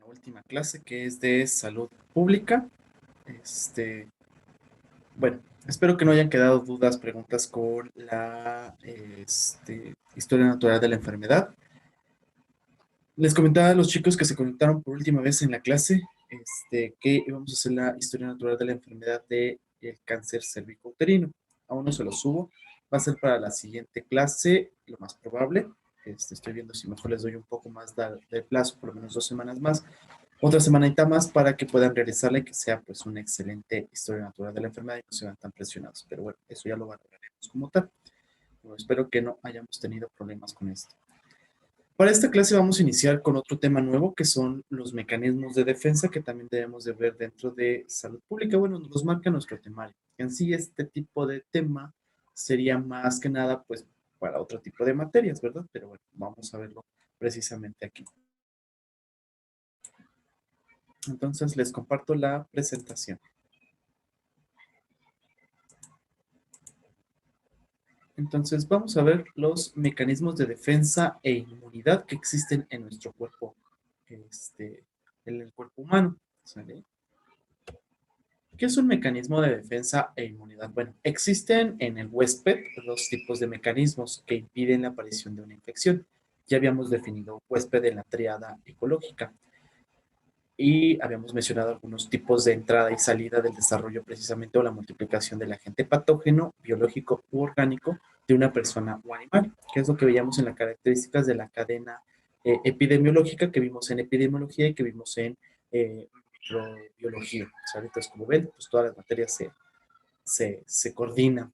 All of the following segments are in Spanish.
la última clase que es de salud pública. Bueno, espero que no hayan quedado dudas, preguntas con la historia natural de la enfermedad. Les comentaba a los chicos que se conectaron por última vez en la clase que íbamos a hacer la historia natural de la enfermedad del cáncer cervicouterino. Aún no se lo subo. Va a ser para la siguiente clase, lo más probable. Estoy viendo si mejor les doy un poco más de plazo, por lo menos 2 semanas más, otra semanita más para que puedan realizarla y que sea pues una excelente historia natural de la enfermedad y no se vean tan presionados. Pero bueno, eso ya lo valoraremos como tal. Pero espero que no hayamos tenido problemas con esto. Para esta clase vamos a iniciar con otro tema nuevo que son los mecanismos de defensa que también debemos de ver dentro de salud pública. Bueno, nos los marca nuestro temario. En sí este tipo de tema sería más que nada pues para otro tipo de materias, ¿verdad? Pero bueno, vamos a verlo precisamente aquí. Entonces les comparto la presentación. Entonces vamos a ver los mecanismos de defensa e inmunidad que existen en nuestro cuerpo, en el cuerpo humano. ¿Sale? ¿Qué es un mecanismo de defensa e inmunidad? Bueno, existen en el huésped dos tipos de mecanismos que impiden la aparición de una infección. Ya habíamos definido huésped en la tríada ecológica y habíamos mencionado algunos tipos de entrada y salida del desarrollo precisamente o la multiplicación del agente patógeno, biológico u orgánico de una persona o animal, que es lo que veíamos en las características de la cadena epidemiológica que vimos en epidemiología y que vimos en microbiología. ¿Sale? Entonces, como ven, pues todas las materias se coordinan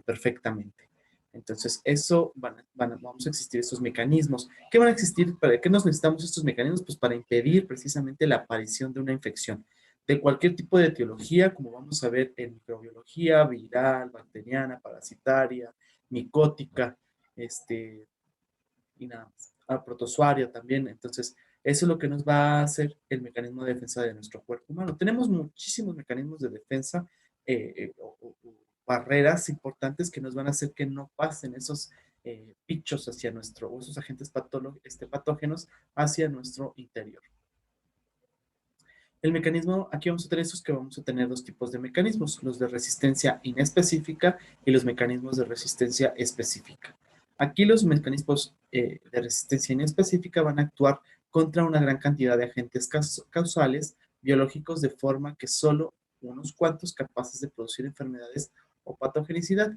perfectamente. Entonces, eso vamos a existir estos mecanismos. ¿Qué van a existir? ¿Para qué nos necesitamos estos mecanismos? Pues para impedir precisamente la aparición de una infección de cualquier tipo de etiología, como vamos a ver en microbiología, viral, bacteriana, parasitaria, micótica, y nada más. Protozoaria también. Entonces, eso es lo que nos va a hacer el mecanismo de defensa de nuestro cuerpo humano. Tenemos muchísimos mecanismos de defensa o barreras importantes que nos van a hacer que no pasen esos bichos hacia nuestro, o esos agentes patógenos hacia nuestro interior. El mecanismo, aquí vamos a tener estos que vamos a tener dos tipos de mecanismos, los de resistencia inespecífica y los mecanismos de resistencia específica. Aquí los mecanismos de resistencia inespecífica van a actuar contra una gran cantidad de agentes causales biológicos de forma que solo unos cuantos capaces de producir enfermedades o patogenicidad.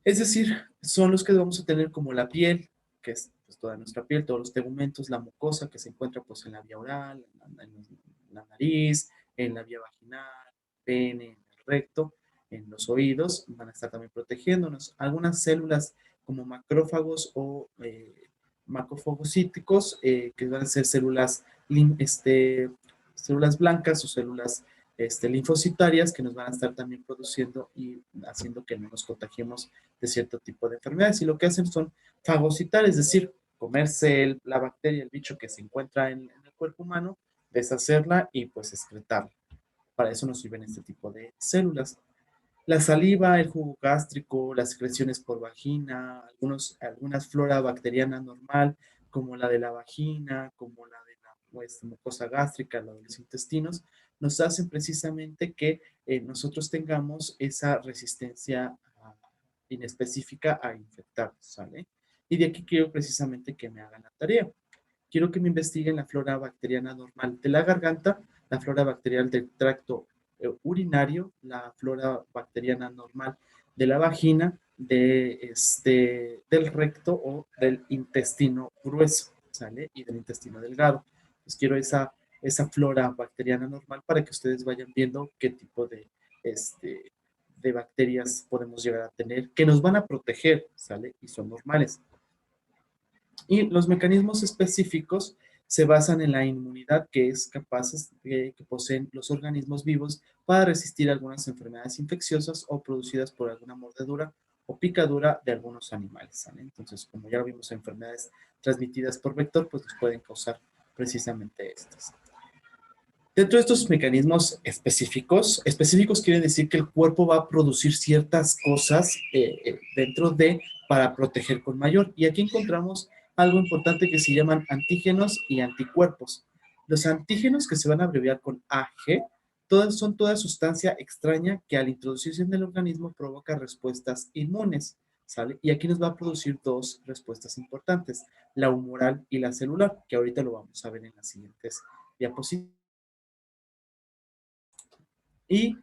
Es decir, son los que vamos a tener como la piel, que es pues, toda nuestra piel, todos los tegumentos, la mucosa que se encuentra pues, en la vía oral, en la nariz, en la vía vaginal, pene, en el recto, en los oídos, van a estar también protegiéndonos. Algunas células como macrófagos o macrofagocíticos, que van a ser células, células blancas o células linfocitarias que nos van a estar también produciendo y haciendo que no nos contagiemos de cierto tipo de enfermedades. Y lo que hacen son fagocitar, es decir, comerse la bacteria, el bicho que se encuentra en el cuerpo humano, deshacerla y pues excretarla. Para eso nos sirven este tipo de células. La saliva, el jugo gástrico, las secreciones por vagina, algunas flora bacteriana normal, como la de la vagina, como la de la mucosa gástrica, la de los intestinos, nos hacen precisamente que nosotros tengamos esa resistencia inespecífica a infectar, ¿sale? Y de aquí quiero precisamente que me hagan la tarea. Quiero que me investiguen la flora bacteriana normal de la garganta, la flora bacteriana del tracto urinario, la flora bacteriana normal de la vagina, del recto o del intestino grueso, ¿sale? Y del intestino delgado. Pues quiero esa flora bacteriana normal para que ustedes vayan viendo qué tipo de bacterias podemos llegar a tener que nos van a proteger, ¿sale? Y son normales. Y los mecanismos específicos se basan en la inmunidad que es capaces que poseen los organismos vivos para resistir algunas enfermedades infecciosas o producidas por alguna mordedura o picadura de algunos animales, ¿sale? Entonces, como ya vimos, enfermedades transmitidas por vector, pues nos pueden causar precisamente estas. Dentro de estos mecanismos específicos quiere decir que el cuerpo va a producir ciertas cosas para proteger con mayor. Y aquí encontramos algo importante que se llaman antígenos y anticuerpos. Los antígenos, que se van a abreviar con AG, son toda sustancia extraña que al introducirse en el organismo provoca respuestas inmunes, ¿sale? Y aquí nos va a producir dos respuestas importantes, la humoral y la celular, que ahorita lo vamos a ver en las siguientes diapositivas. Y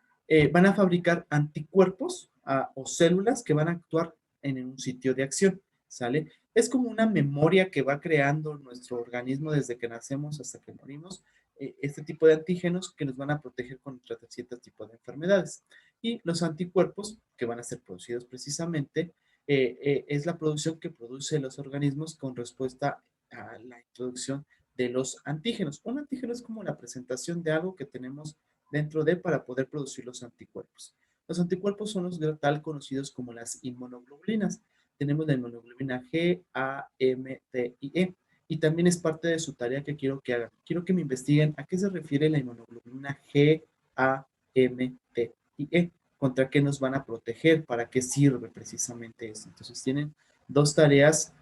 van a fabricar anticuerpos o células que van a actuar en un sitio de acción, ¿sale? Es como una memoria que va creando nuestro organismo desde que nacemos hasta que morimos, este tipo de antígenos que nos van a proteger contra ciertos tipos de enfermedades. Y los anticuerpos, que van a ser producidos precisamente, es la producción que produce los organismos con respuesta a la introducción de los antígenos. Un antígeno es como la presentación de algo que tenemos dentro de para poder producir los anticuerpos. Los anticuerpos son los tal conocidos como las inmunoglobulinas. Tenemos la inmunoglobulina G, A, M, T y E. Y también es parte de su tarea que quiero que hagan. Quiero que me investiguen a qué se refiere la inmunoglobulina G, A, M, T y E. ¿Contra qué nos van a proteger? ¿Para qué sirve precisamente eso? Entonces tienen dos tareas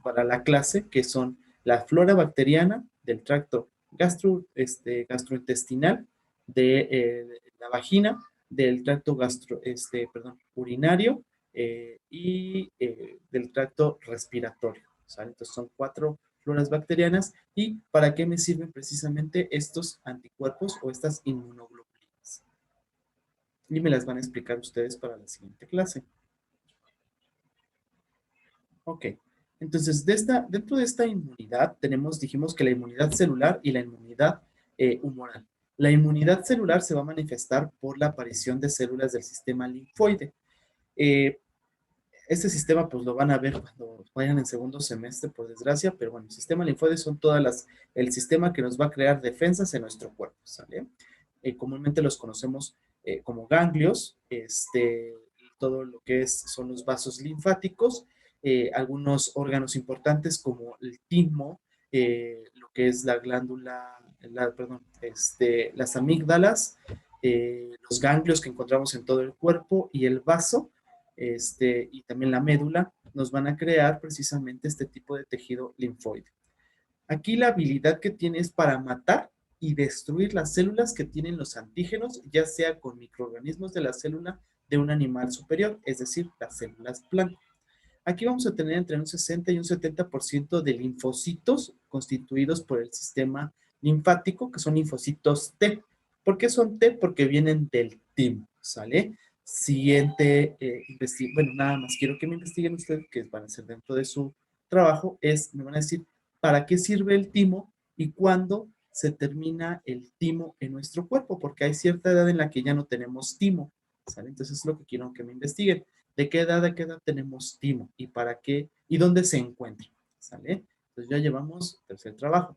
para la clase que son la flora bacteriana del tracto gastrointestinal de la vagina, del tracto urinario y del tracto respiratorio. ¿Sale? Entonces son 4 floras bacterianas. ¿Y para qué me sirven precisamente estos anticuerpos o estas inmunoglobulinas? Y me las van a explicar ustedes para la siguiente clase. Ok. Entonces, dentro de esta inmunidad dijimos que la inmunidad celular y la inmunidad humoral. La inmunidad celular se va a manifestar por la aparición de células del sistema linfoide. Eh, este sistema, pues lo van a ver cuando vayan en segundo semestre, por desgracia, pero bueno, el sistema linfoide son el sistema que nos va a crear defensas en nuestro cuerpo, ¿sale? Comúnmente los conocemos como ganglios, todo lo que son los vasos linfáticos, algunos órganos importantes como el timo, lo que es la glándula, las amígdalas, los ganglios que encontramos en todo el cuerpo y el vaso, y también la médula, nos van a crear precisamente este tipo de tejido linfoide. Aquí la habilidad que tiene es para matar y destruir las células que tienen los antígenos, ya sea con microorganismos de la célula de un animal superior, es decir, las células plancton. Aquí vamos a tener entre un 60 y un 70% de linfocitos constituidos por el sistema linfático, que son linfocitos T. ¿Por qué son T? Porque vienen del timo, ¿sale? Siguiente, bueno, nada más quiero que me investiguen ustedes, que van a ser dentro de su trabajo, me van a decir, ¿para qué sirve el timo y cuándo se termina el timo en nuestro cuerpo? Porque hay cierta edad en la que ya no tenemos timo, ¿sale? Entonces es lo que quiero que me investiguen. ¿De qué edad a qué edad tenemos timo? ¿Y para qué? ¿Y dónde se encuentra? ¿Sale? Entonces ya llevamos tercer trabajo.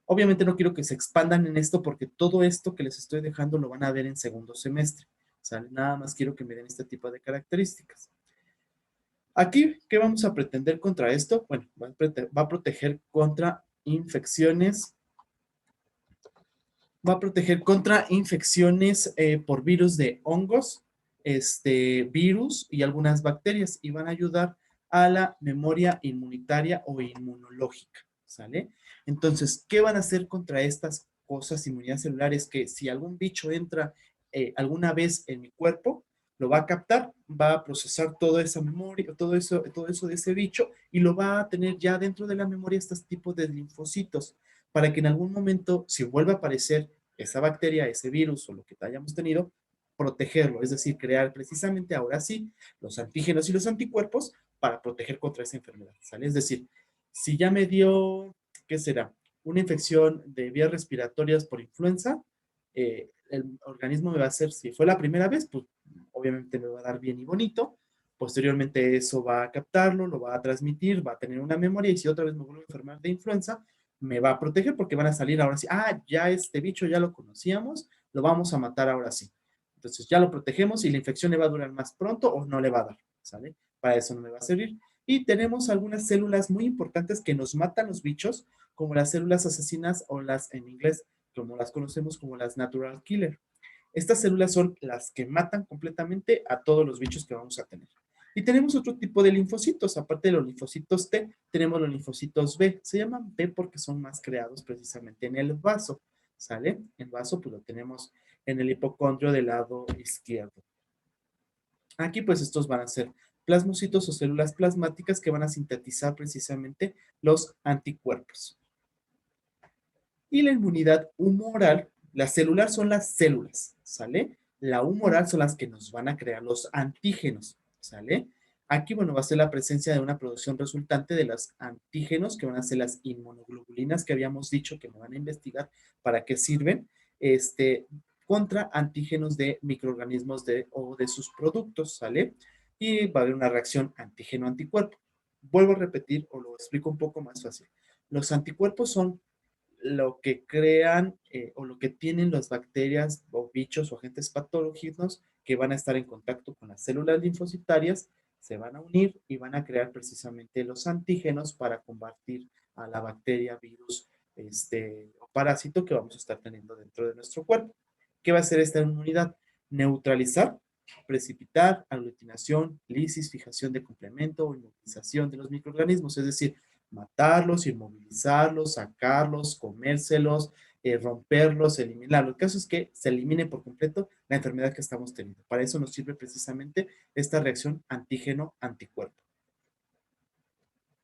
Obviamente no quiero que se expandan en esto porque todo esto que les estoy dejando lo van a ver en segundo semestre. ¿Sale? Nada más quiero que me den este tipo de características. Aquí, ¿qué vamos a pretender contra esto? Bueno, va a proteger contra infecciones. Va a proteger contra infecciones por virus de hongos, virus y algunas bacterias y van a ayudar a la memoria inmunitaria o inmunológica, ¿sale? Entonces, ¿qué van a hacer contra estas cosas, inmunidad celular? Es que si algún bicho entra alguna vez en mi cuerpo, lo va a captar, va a procesar toda esa memoria, todo eso de ese bicho y lo va a tener ya dentro de la memoria estos tipos de linfocitos para que en algún momento, si vuelve a aparecer esa bacteria, ese virus o lo que hayamos tenido, protegerlo, es decir, crear precisamente ahora sí los antígenos y los anticuerpos para proteger contra esa enfermedad, ¿sale? Es decir, si ya me dio, ¿qué será? Una infección de vías respiratorias por influenza, el organismo me va a hacer, si fue la primera vez, pues obviamente me va a dar bien y bonito, posteriormente eso va a captarlo, lo va a transmitir, va a tener una memoria y si otra vez me vuelvo a enfermar de influenza, me va a proteger porque van a salir ahora sí. Ah, ya este bicho ya lo conocíamos, lo vamos a matar ahora sí. Entonces ya lo protegemos y la infección le va a durar más pronto o no le va a dar, ¿sale? Para eso no me va a servir. Y tenemos algunas células muy importantes que nos matan los bichos, como las células asesinas o las en inglés, como las conocemos como las natural killer. Estas células son las que matan completamente a todos los bichos que vamos a tener. Y tenemos otro tipo de linfocitos, aparte de los linfocitos T, tenemos los linfocitos B. Se llaman B porque son más creados precisamente en el vaso, ¿sale? El vaso pues lo tenemos en el hipocondrio del lado izquierdo. Aquí pues estos van a ser plasmocitos o células plasmáticas que van a sintetizar precisamente los anticuerpos. Y la inmunidad humoral, la celular son las células, ¿sale? La humoral son las que nos van a crear los antígenos, ¿sale? Aquí, bueno, va a ser la presencia de una producción resultante de los antígenos, que van a ser las inmunoglobulinas que habíamos dicho que me van a investigar para qué sirven, contra antígenos de microorganismos o de sus productos, ¿sale? Y va a haber una reacción antígeno-anticuerpo. Vuelvo a repetir o lo explico un poco más fácil. Los anticuerpos son lo que crean o lo que tienen las bacterias o bichos o agentes patológicos que van a estar en contacto con las células linfocitarias, se van a unir y van a crear precisamente los antígenos para combatir a la bacteria, virus o parásito que vamos a estar teniendo dentro de nuestro cuerpo. ¿Qué va a hacer esta inmunidad? Neutralizar, precipitar, aglutinación, lisis, fijación de complemento o inmovilización de los microorganismos, es decir, matarlos, inmovilizarlos, sacarlos, comérselos, romperlos, eliminarlos. El caso es que se elimine por completo la enfermedad que estamos teniendo. Para eso nos sirve precisamente esta reacción antígeno-anticuerpo.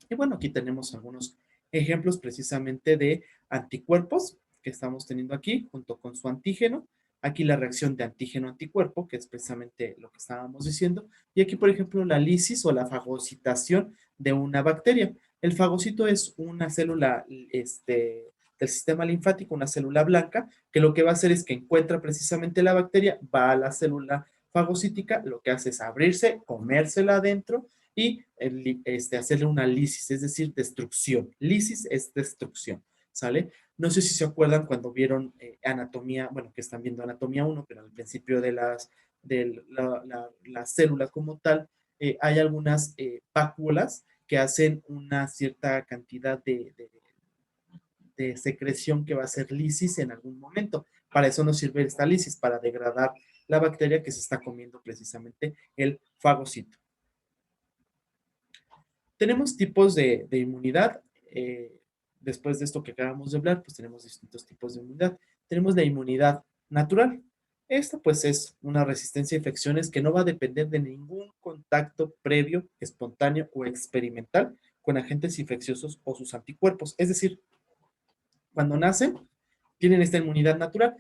Y bueno, aquí tenemos algunos ejemplos precisamente de anticuerpos que estamos teniendo aquí junto con su antígeno. Aquí la reacción de antígeno-anticuerpo, que es precisamente lo que estábamos diciendo. Y aquí, por ejemplo, la lisis o la fagocitación de una bacteria. El fagocito es una célula del sistema linfático, una célula blanca, que lo que va a hacer es que encuentra precisamente la bacteria, va a la célula fagocítica, lo que hace es abrirse, comérsela adentro y hacerle una lisis, es decir, destrucción. Lisis es destrucción, ¿sale? No sé si se acuerdan cuando vieron anatomía, bueno, que están viendo anatomía 1, pero al principio de la célula como tal, hay algunas páculas que hacen una cierta cantidad de secreción que va a ser lisis en algún momento. Para eso nos sirve esta lisis, para degradar la bacteria que se está comiendo precisamente el fagocito. Tenemos tipos de inmunidad. Después de esto que acabamos de hablar, pues tenemos distintos tipos de inmunidad. Tenemos la inmunidad natural. Esta pues es una resistencia a infecciones que no va a depender de ningún contacto previo, espontáneo o experimental con agentes infecciosos o sus anticuerpos. Es decir, cuando nacen, tienen esta inmunidad natural.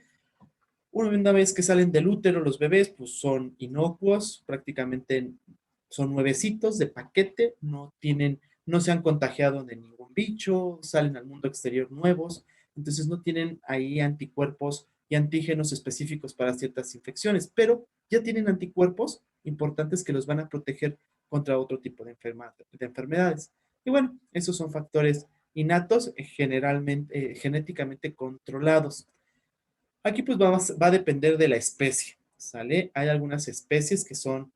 Una vez que salen del útero, los bebés, pues son inocuos, prácticamente son nuevecitos de paquete, no se han contagiado de ningún bicho, salen al mundo exterior nuevos, entonces no tienen ahí anticuerpos y antígenos específicos para ciertas infecciones, pero ya tienen anticuerpos importantes que los van a proteger contra otro tipo de enfermedades. Y bueno, esos son factores innatos, generalmente, genéticamente controlados. Aquí pues va a depender de la especie, ¿sale? Hay algunas especies que son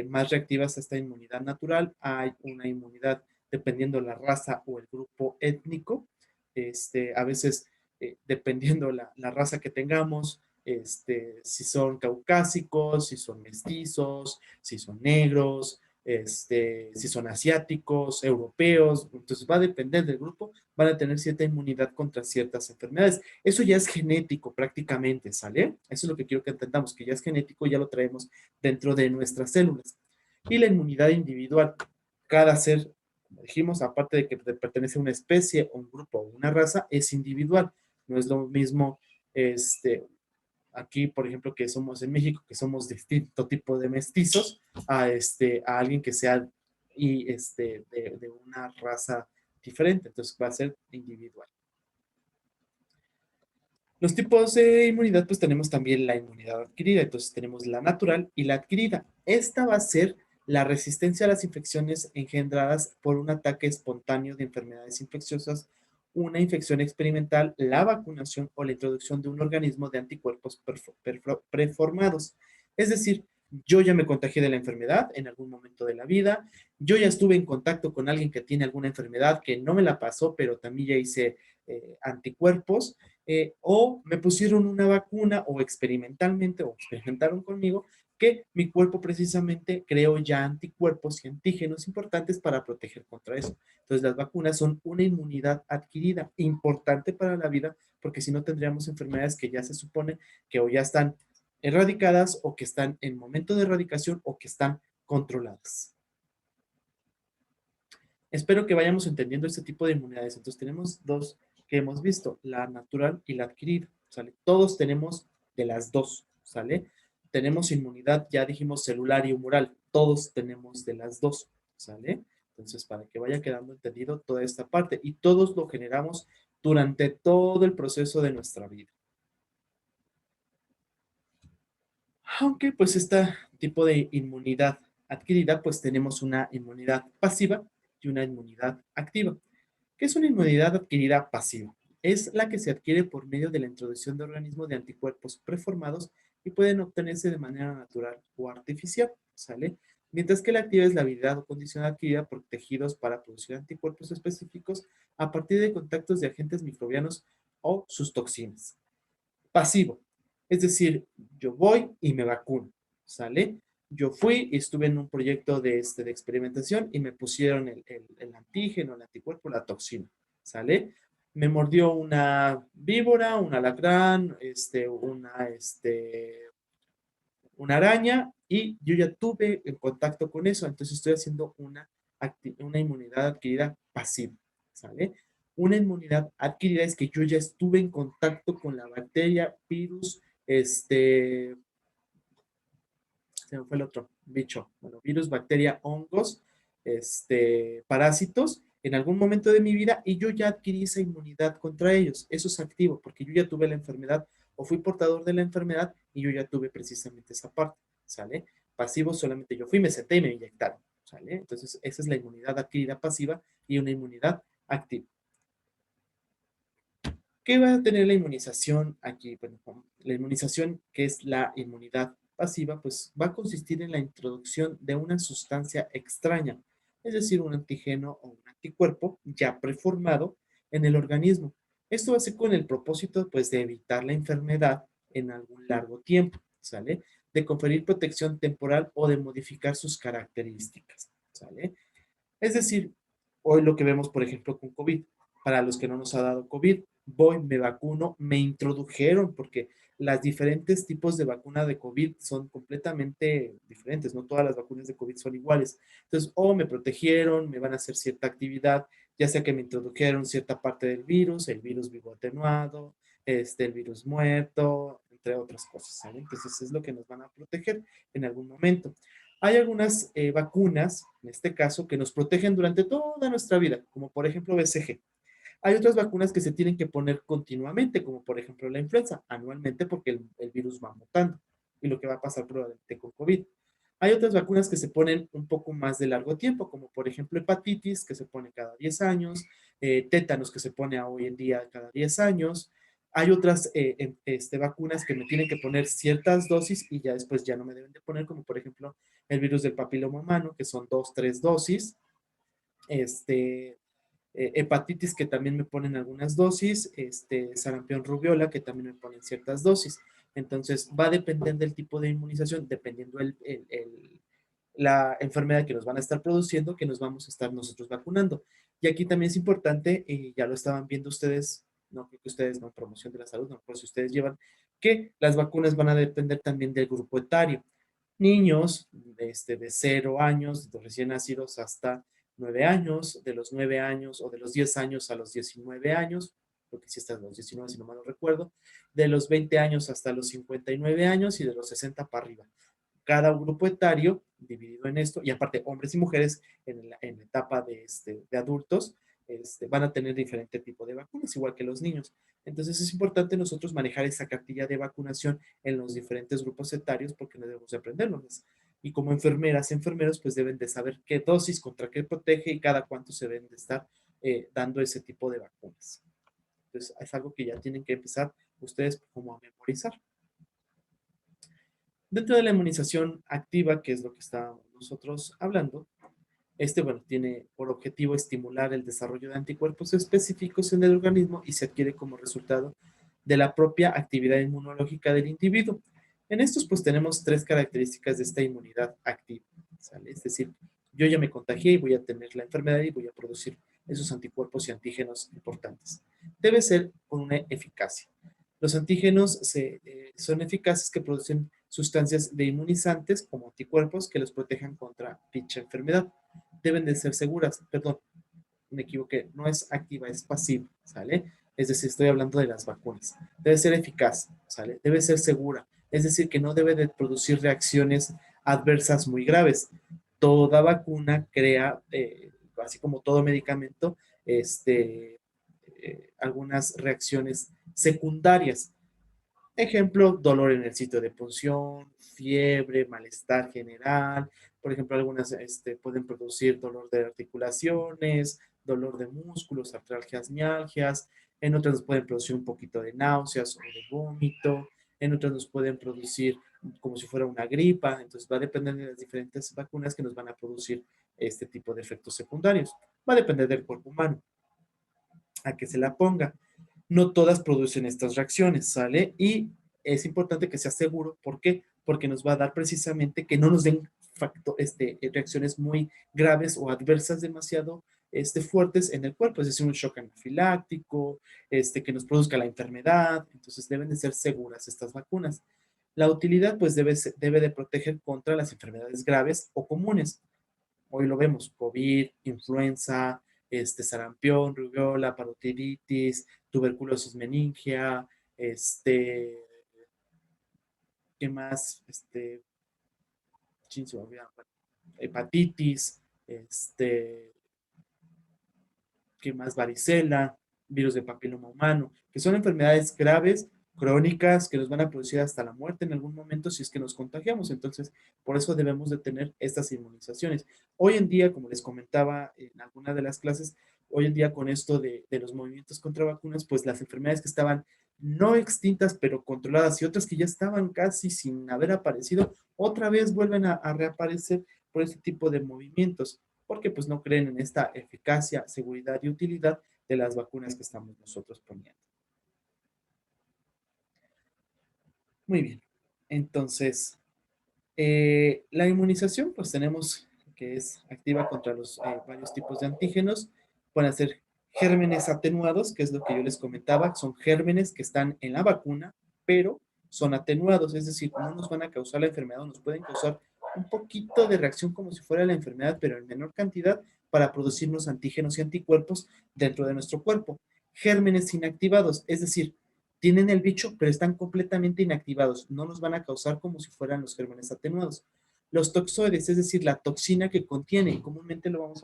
más reactivas a esta inmunidad natural, hay una inmunidad dependiendo la raza o el grupo étnico, a veces dependiendo la raza que tengamos, si son caucásicos, si son mestizos, si son negros, si son asiáticos, europeos, entonces va a depender del grupo, van a tener cierta inmunidad contra ciertas enfermedades. Eso ya es genético prácticamente, ¿sale? Eso es lo que quiero que entendamos, que ya es genético, ya lo traemos dentro de nuestras células. Y la inmunidad individual, cada ser, como dijimos, aparte de que pertenece a una especie, un grupo o una raza, es individual. No es lo mismo, aquí, por ejemplo, que somos en México, que somos distinto tipo de mestizos, a alguien que sea de una raza diferente. Entonces va a ser individual. Los tipos de inmunidad, pues tenemos también la inmunidad adquirida, entonces tenemos la natural y la adquirida. Esta va a ser la resistencia a las infecciones engendradas por un ataque espontáneo de enfermedades infecciosas, una infección experimental, la vacunación o la introducción de un organismo de anticuerpos preformados. Es decir, yo ya me contagié de la enfermedad en algún momento de la vida, yo ya estuve en contacto con alguien que tiene alguna enfermedad que no me la pasó, pero también ya hice anticuerpos, o me pusieron una vacuna o experimentalmente o experimentaron conmigo que mi cuerpo precisamente creó ya anticuerpos y antígenos importantes para proteger contra eso. Entonces las vacunas son una inmunidad adquirida importante para la vida, porque si no tendríamos enfermedades que ya se supone que o ya están erradicadas o que están en momento de erradicación o que están controladas. Espero que vayamos entendiendo este tipo de inmunidades. Entonces tenemos dos que hemos visto, la natural y la adquirida, ¿sale? Todos tenemos de las dos, ¿sale? Tenemos inmunidad, ya dijimos celular y humoral, todos tenemos de las dos, ¿sale? Entonces, para que vaya quedando entendido toda esta parte y todos lo generamos durante todo el proceso de nuestra vida. Aunque pues este tipo de inmunidad adquirida, pues tenemos una inmunidad pasiva y una inmunidad activa. ¿Qué es una inmunidad adquirida pasiva? Es la que se adquiere por medio de la introducción de organismos de anticuerpos preformados y pueden obtenerse de manera natural o artificial, ¿sale? Mientras que la activa es la habilidad o condición adquirida por tejidos para producir anticuerpos específicos a partir de contactos de agentes microbianos o sus toxinas. Pasivo, es decir, yo voy y me vacuno, ¿sale? Yo fui y estuve en un proyecto de experimentación y me pusieron el antígeno, el anticuerpo, la toxina, ¿sale? Me mordió una víbora, un alacrán, una araña y yo ya tuve el contacto con eso, entonces estoy haciendo una inmunidad adquirida pasiva, ¿sale? Una inmunidad adquirida es que yo ya estuve en contacto con la bacteria, virus, se me fue el otro bicho, bueno, virus, bacteria, hongos, parásitos en algún momento de mi vida y yo ya adquirí esa inmunidad contra ellos. Eso es activo porque yo ya tuve la enfermedad o fui portador de la enfermedad y yo ya tuve precisamente esa parte, ¿sale? Pasivo solamente yo fui, me senté y me inyectaron, ¿sale? Entonces esa es la inmunidad adquirida pasiva y una inmunidad activa. ¿Qué va a tener la inmunización aquí? Bueno, la inmunización, que es la inmunidad pasiva, pues va a consistir en la introducción de una sustancia extraña, es decir, un antígeno o un anticuerpo ya preformado en el organismo. Esto va a ser con el propósito, pues, de evitar la enfermedad en algún largo tiempo, ¿sale? De conferir protección temporal o de modificar sus características, ¿sale? Es decir, hoy lo que vemos, por ejemplo, con COVID, para los que no nos ha dado COVID, voy, me vacuno, me introdujeron, porque las diferentes tipos de vacuna de COVID son completamente diferentes, no todas las vacunas de COVID son iguales. Entonces, o me protegieron, me van a hacer cierta actividad, ya sea que me introdujeron cierta parte del virus, el virus vivo atenuado, el virus muerto, entre otras cosas, ¿sale? Entonces, es lo que nos van a proteger en algún momento. Hay algunas vacunas, en este caso, que nos protegen durante toda nuestra vida, como por ejemplo BCG. Hay otras vacunas que se tienen que poner continuamente, como por ejemplo la influenza, anualmente porque el virus va mutando y lo que va a pasar probablemente con COVID. Hay otras vacunas que se ponen un poco más de largo tiempo, como por ejemplo hepatitis, que se pone cada 10 años, tétanos, que se pone hoy en día cada 10 años. Hay otras vacunas que me tienen que poner ciertas dosis y ya después ya no me deben de poner, como por ejemplo el virus del papiloma humano, que son 2, 3 dosis. Hepatitis, que también me ponen algunas dosis, sarampión, rubiola, que también me ponen ciertas dosis. Entonces, va a depender del tipo de inmunización, dependiendo la enfermedad que nos van a estar produciendo, que nos vamos a estar nosotros vacunando. Y aquí también es importante, ya lo estaban viendo ustedes, no creo que ustedes, no, promoción de la salud, no, por si ustedes llevan, que las vacunas van a depender también del grupo etario. Niños de 0 años, de recién nacidos hasta 9 años, de los 9 años o de los 10 años a los 19 años, porque si hasta los 19, si no mal no recuerdo, de los 20 años hasta los 59 años y de los 60 para arriba. Cada grupo etario dividido en esto, y aparte hombres y mujeres en la etapa de adultos, van a tener diferente tipo de vacunas, igual que los niños. Entonces es importante nosotros manejar esa cartilla de vacunación en los diferentes grupos etarios porque no debemos de aprendernos. Y como enfermeras, enfermeros, pues deben de saber qué dosis, contra qué protege y cada cuánto se deben de estar dando ese tipo de vacunas. Entonces es algo que ya tienen que empezar ustedes como a memorizar. Dentro de la inmunización activa, que es lo que estábamos nosotros hablando, bueno, tiene por objetivo estimular el desarrollo de anticuerpos específicos en el organismo y se adquiere como resultado de la propia actividad inmunológica del individuo. En estos pues tenemos tres características de esta inmunidad activa, ¿sale? Es decir, yo ya me contagié y voy a tener la enfermedad y voy a producir esos anticuerpos y antígenos importantes. Debe ser con una eficacia. Los antígenos son eficaces que producen sustancias de inmunizantes como anticuerpos que los protejan contra dicha enfermedad. Deben de ser seguras, perdón, me equivoqué, no es activa, es pasiva, ¿sale? Es decir, estoy hablando de las vacunas. Debe ser eficaz, ¿sale? Debe ser segura, es decir, que no debe de producir reacciones adversas muy graves. Toda vacuna crea, así como todo medicamento, algunas reacciones secundarias. Ejemplo, dolor en el sitio de punción, fiebre, malestar general. Por ejemplo, algunas pueden producir dolor de articulaciones, dolor de músculos, artralgias, mialgias. En otras nos pueden producir un poquito de náuseas o de vómito. En otras nos pueden producir como si fuera una gripa. Entonces va a depender de las diferentes vacunas que nos van a producir este tipo de efectos secundarios. Va a depender del cuerpo humano a que se la ponga. No todas producen estas reacciones, ¿sale? Y es importante que sea seguro. ¿Por qué? Porque nos va a dar precisamente que no nos den reacciones muy graves o adversas demasiado fuertes en el cuerpo, es decir, un shock anafiláctico, que nos produzca la enfermedad. Entonces deben de ser seguras estas vacunas. La utilidad pues debe de proteger contra las enfermedades graves o comunes. Hoy lo vemos, COVID, influenza, sarampión, rubiola, parotiditis, tuberculosis meningia, este, ¿qué más? Chin, se me olvida, hepatitis, ¿qué más? Varicela, virus de papiloma humano, que son enfermedades graves, crónicas, que nos van a producir hasta la muerte en algún momento si es que nos contagiamos. Entonces, por eso debemos de tener estas inmunizaciones. Hoy en día, como les comentaba en alguna de las clases, hoy en día con esto de los movimientos contra vacunas, pues las enfermedades que estaban no extintas, pero controladas y otras que ya estaban casi sin haber aparecido, otra vez vuelven a reaparecer por este tipo de movimientos porque pues no creen en esta eficacia, seguridad y utilidad de las vacunas que estamos nosotros poniendo. Muy bien. Entonces, la inmunización, pues tenemos que es activa contra los varios tipos de antígenos. Pueden ser gérmenes atenuados, que es lo que yo les comentaba, son gérmenes que están en la vacuna, pero son atenuados, es decir, no nos van a causar la enfermedad, nos pueden causar un poquito de reacción como si fuera la enfermedad, pero en menor cantidad para producirnos antígenos y anticuerpos dentro de nuestro cuerpo. Gérmenes inactivados, es decir, tienen el bicho, pero están completamente inactivados. No nos van a causar como si fueran los gérmenes atenuados. Los toxoides, es decir, la toxina que contiene, comúnmente lo vamos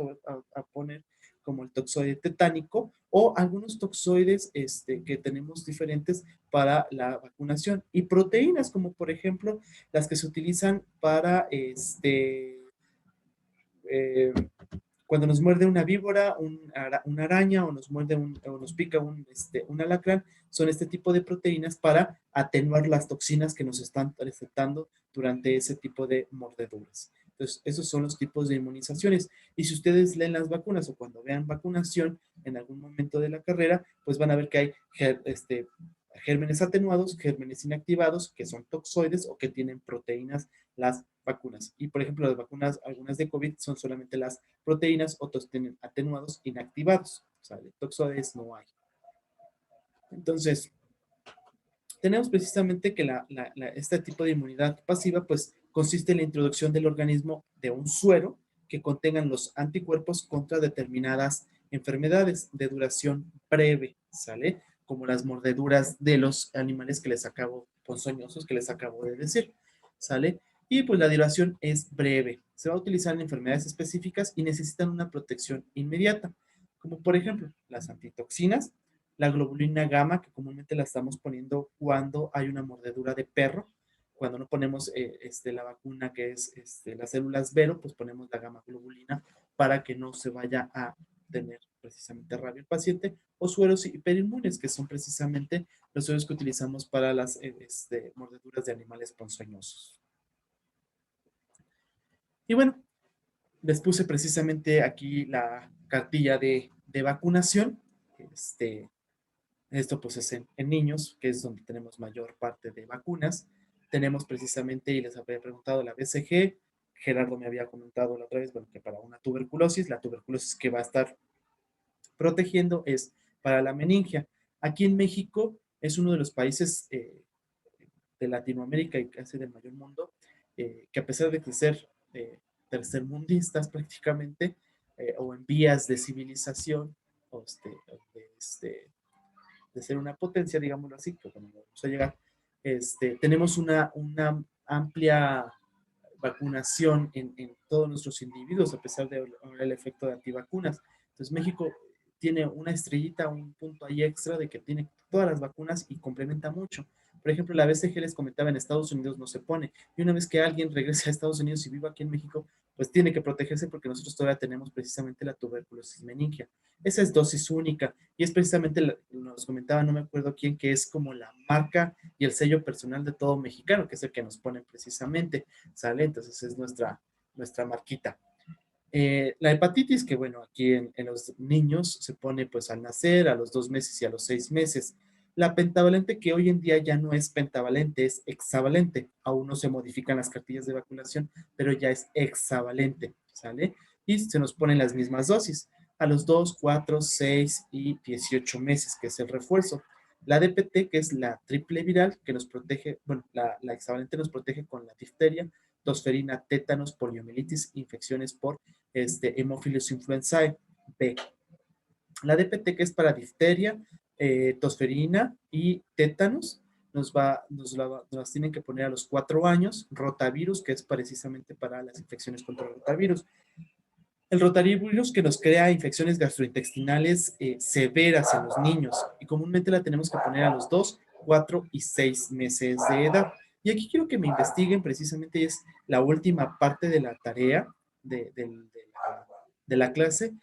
a poner como el toxoide tetánico o algunos toxoides que tenemos diferentes para la vacunación. Y proteínas, como por ejemplo las que se utilizan para eh, cuando nos muerde una víbora, una araña o nos muerde o nos pica un alacrán, son este tipo de proteínas para atenuar las toxinas que nos están recetando durante ese tipo de mordeduras. Entonces, esos son los tipos de inmunizaciones. Y si ustedes leen las vacunas o cuando vean vacunación en algún momento de la carrera, pues van a ver que hay gérmenes atenuados, gérmenes inactivados, que son toxoides o que tienen proteínas las vacunas. Y por ejemplo, las vacunas, algunas de COVID, son solamente las proteínas, otros tienen atenuados inactivados. O sea, de toxoides no hay. Entonces, tenemos precisamente que este tipo de inmunidad pasiva, pues, consiste en la introducción del organismo de un suero que contengan los anticuerpos contra determinadas enfermedades de duración breve, ¿sale? Como las mordeduras de los animales que les acabo, ponzoñosos que les acabo de decir, ¿sale? Y pues la duración es breve. Se va a utilizar en enfermedades específicas y necesitan una protección inmediata, como por ejemplo las antitoxinas, la globulina gamma, que comúnmente la estamos poniendo cuando hay una mordedura de perro. Cuando no ponemos la vacuna que es las células Vero, pues ponemos la gamma globulina para que no se vaya a tener precisamente rabia el paciente, o sueros hiperinmunes, que son precisamente los sueros que utilizamos para las mordeduras de animales ponzoñosos. Y bueno, les puse precisamente aquí la cartilla de vacunación. Esto pues es en niños, que es donde tenemos mayor parte de vacunas. tenemos precisamente, y les había preguntado, la BCG. Gerardo me había comentado la otra vez, bueno, que para una tuberculosis, la tuberculosis que va a estar protegiendo es para la meningia. Aquí en México es uno de los países de Latinoamérica y casi del mayor mundo, que a pesar de que ser tercermundistas prácticamente, o en vías de civilización, o de ser una potencia, digámoslo así, que bueno, vamos a llegar, tenemos una amplia vacunación en todos nuestros individuos, a pesar del efecto de antivacunas. Entonces, México tiene una estrellita, un punto ahí extra de que tiene todas las vacunas y complementa mucho. Por ejemplo, la BCG les comentaba, en Estados Unidos no se pone. Y una vez que alguien regrese a Estados Unidos y viva aquí en México, pues tiene que protegerse porque nosotros todavía tenemos precisamente la tuberculosis meningia. Esa es dosis única y es precisamente, nos comentaba, no me acuerdo quién, que es como la marca y el sello personal de todo mexicano, que es el que nos ponen precisamente, ¿sale? Entonces es nuestra marquita. La hepatitis, que bueno, aquí en los niños se pone pues al nacer, a los 2 meses y a los 6 meses. La pentavalente, que hoy en día ya no es pentavalente, es hexavalente. Aún no se modifican las cartillas de vacunación, pero ya es hexavalente, ¿sale? Y se nos ponen las mismas dosis a los 2, 4, 6 y 18 meses, que es el refuerzo. La DPT, que es la triple viral, que nos protege, bueno, la hexavalente nos protege con la difteria, tosferina, tétanos, poliomielitis, infecciones por Haemophilus influenzae B. La DPT, que es para difteria, tosferina y tétanos, nos las tienen que poner a los 4 años. Rotavirus, que es precisamente para las infecciones contra rotavirus. El rotavirus, que nos crea infecciones gastrointestinales severas en los niños, y comúnmente la tenemos que poner a los 2, 4 y 6 meses de edad. Y aquí quiero que me investiguen, precisamente es la última parte de la tarea de la clase.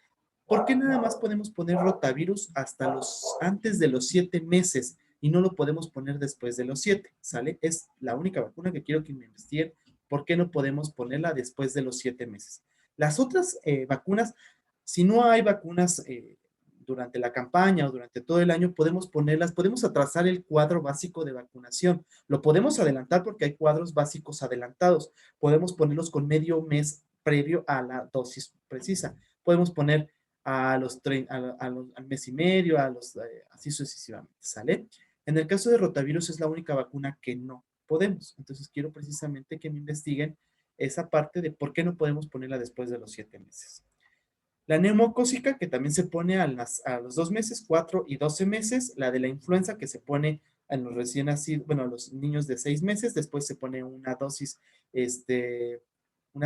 ¿Por qué nada más podemos poner rotavirus hasta antes de los 7 meses y no lo podemos poner después de los 7? ¿Sale? Es la única vacuna que quiero que me investiguen. ¿Por qué no podemos ponerla después de los 7 meses? Las otras vacunas, si no hay vacunas durante la campaña o durante todo el año, podemos ponerlas, podemos atrasar el cuadro básico de vacunación. Lo podemos adelantar porque hay cuadros básicos adelantados. Podemos ponerlos con medio mes previo a la dosis precisa. Podemos poner al mes y medio, así sucesivamente, ¿sale? En el caso de rotavirus es la única vacuna que no podemos. Entonces quiero precisamente que me investiguen esa parte de por qué no podemos ponerla después de los 7 meses. La neumocócica, que también se pone a los 2 meses, 4 y 12 meses. La de la influenza, que se pone en los recién nacidos, bueno, a los niños de 6 meses. Después se pone una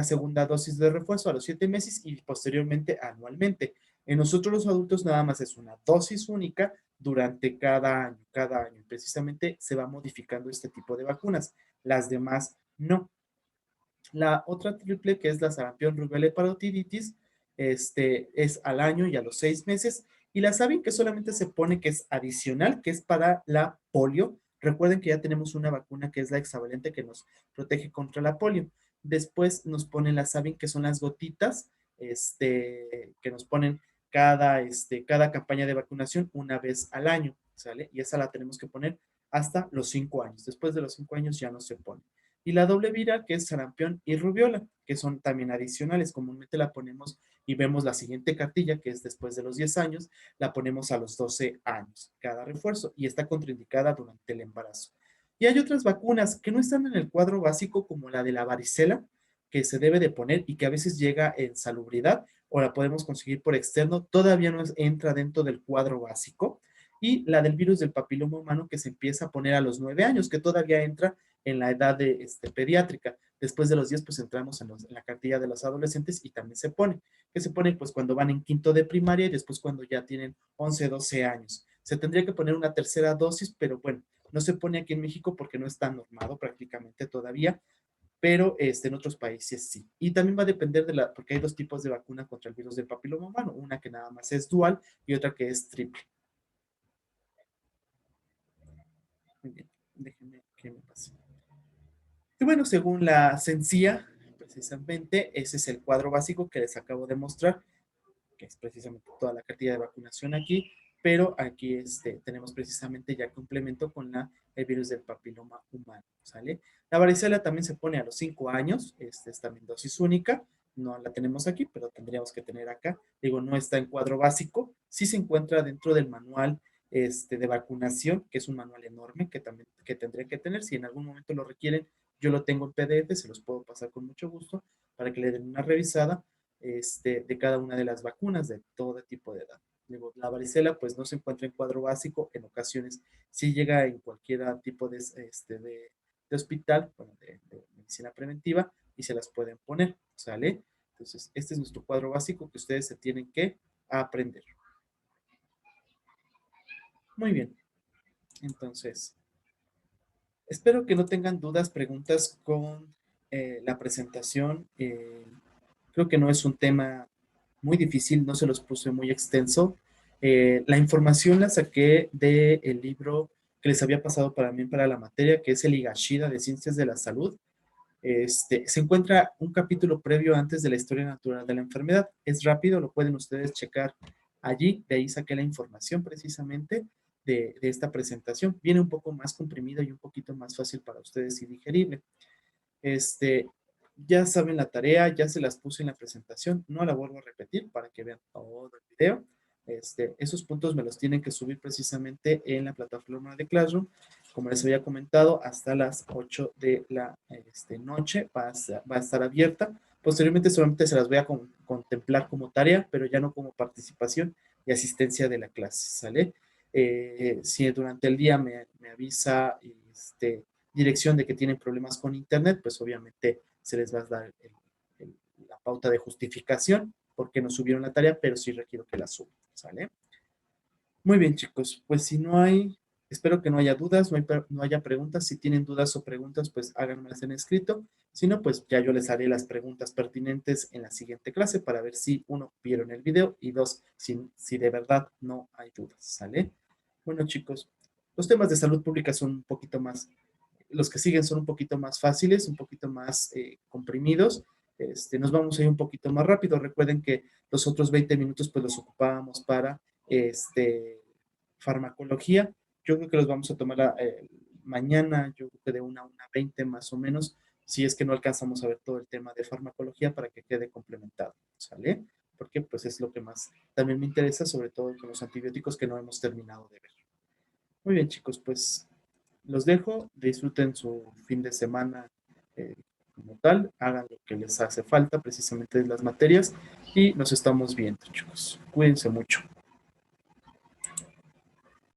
segunda dosis de refuerzo a los 7 meses y posteriormente anualmente. En nosotros los adultos nada más es una dosis única durante cada año. Cada año. Precisamente se va modificando este tipo de vacunas. Las demás no. La otra triple, que es la sarampión, rubiola y parotiditis, es al año y a los 6 meses. Y la saben que solamente se pone que es adicional, que es para la polio. Recuerden que ya tenemos una vacuna que es la hexavalente que nos protege contra la polio. Después nos ponen la saben que son las gotitas, que nos ponen cada campaña de vacunación una vez al año, ¿sale? Y esa la tenemos que poner hasta los 5 años. Después de los 5 años ya no se pone. Y la doble viral, que es sarampión y rubiola, que son también adicionales. Comúnmente la ponemos y vemos la siguiente cartilla, que es después de los 10 años, la ponemos a los 12 años, cada refuerzo, y está contraindicada durante el embarazo. Y hay otras vacunas que no están en el cuadro básico, como la de la varicela, que se debe de poner y que a veces llega en salubridad, o la podemos conseguir por externo, todavía no entra dentro del cuadro básico. Y la del virus del papiloma humano, que se empieza a poner a los 9 años, que todavía entra en la edad pediátrica. Después de los 10, pues entramos en la cartilla de los adolescentes y también se pone. Que se pone pues cuando van en quinto de primaria y después cuando ya tienen 11, 12 años. Se tendría que poner una tercera dosis, pero bueno, no se pone aquí en México porque no está normado prácticamente todavía, pero en otros países sí. Y también va a depender porque hay dos tipos de vacuna contra el virus del papiloma humano, una que nada más es dual y otra que es triple. Muy bien, déjenme que me pase. Y bueno, según la CENCIA, precisamente ese es el cuadro básico que les acabo de mostrar, que es precisamente toda la cartilla de vacunación aquí. pero aquí tenemos precisamente ya complemento con el virus del papiloma humano, ¿sale? La varicela también se pone a los 5 años, es también dosis única, no la tenemos aquí, pero tendríamos que tener acá. Digo, no está en cuadro básico, sí se encuentra dentro del manual de vacunación, que es un manual enorme que también que tendría que tener. Si en algún momento lo requieren, yo lo tengo en PDF, se los puedo pasar con mucho gusto para que le den una revisada de cada una de las vacunas de todo tipo de edad. Digo, la varicela pues no se encuentra en cuadro básico, en ocasiones sí llega en cualquier tipo de hospital, bueno, de medicina preventiva y se las pueden poner, ¿sale? Entonces, este es nuestro cuadro básico que ustedes se tienen que aprender. Muy bien, entonces, espero que no tengan dudas, preguntas con la presentación. Creo que no es un tema muy difícil, no se los puse muy extenso. La información la saqué del libro que les había pasado para mí para la materia, que es el Higashida de Ciencias de la Salud. Se encuentra un capítulo previo antes de la historia natural de la enfermedad. Es rápido, lo pueden ustedes checar allí. De ahí saqué la información precisamente de esta presentación. Viene un poco más comprimido y un poquito más fácil para ustedes y digerible. Este, ya saben la tarea, ya se las puse en la presentación, no la vuelvo a repetir para que vean todo el video. Esos puntos me los tienen que subir precisamente en la plataforma de Classroom. Como les había comentado, hasta las 8 de la noche va a estar abierta. Posteriormente solamente se las voy a contemplar como tarea, pero ya no como participación y asistencia de la clase, ¿sale? Si durante el día me avisa dirección de que tienen problemas con internet, pues obviamente se les va a dar el, la pauta de justificación porque no subieron la tarea, pero sí requiero que la suban, ¿sale? Muy bien, chicos, pues si no hay, espero que no haya dudas, no haya preguntas. Si tienen dudas o preguntas, pues háganmelas en escrito. Si no, pues ya yo les haré las preguntas pertinentes en la siguiente clase para ver si, uno, vieron el video y dos, si de verdad no hay dudas, ¿sale? Bueno, chicos, los temas de salud pública son un poquito más, los que siguen son un poquito más fáciles, un poquito más comprimidos. Nos vamos a ir un poquito más rápido. Recuerden que los otros 20 minutos pues los ocupábamos para farmacología. Yo creo que los vamos a tomar mañana, yo creo que de 1 a 1:20 más o menos, si es que no alcanzamos a ver todo el tema de farmacología para que quede complementado, ¿sale? Porque pues es lo que más también me interesa, sobre todo con los antibióticos que no hemos terminado de ver. Muy bien, chicos, pues los dejo, disfruten su fin de semana como tal, hagan lo que les hace falta precisamente de las materias y nos estamos viendo, chicos. Cuídense mucho.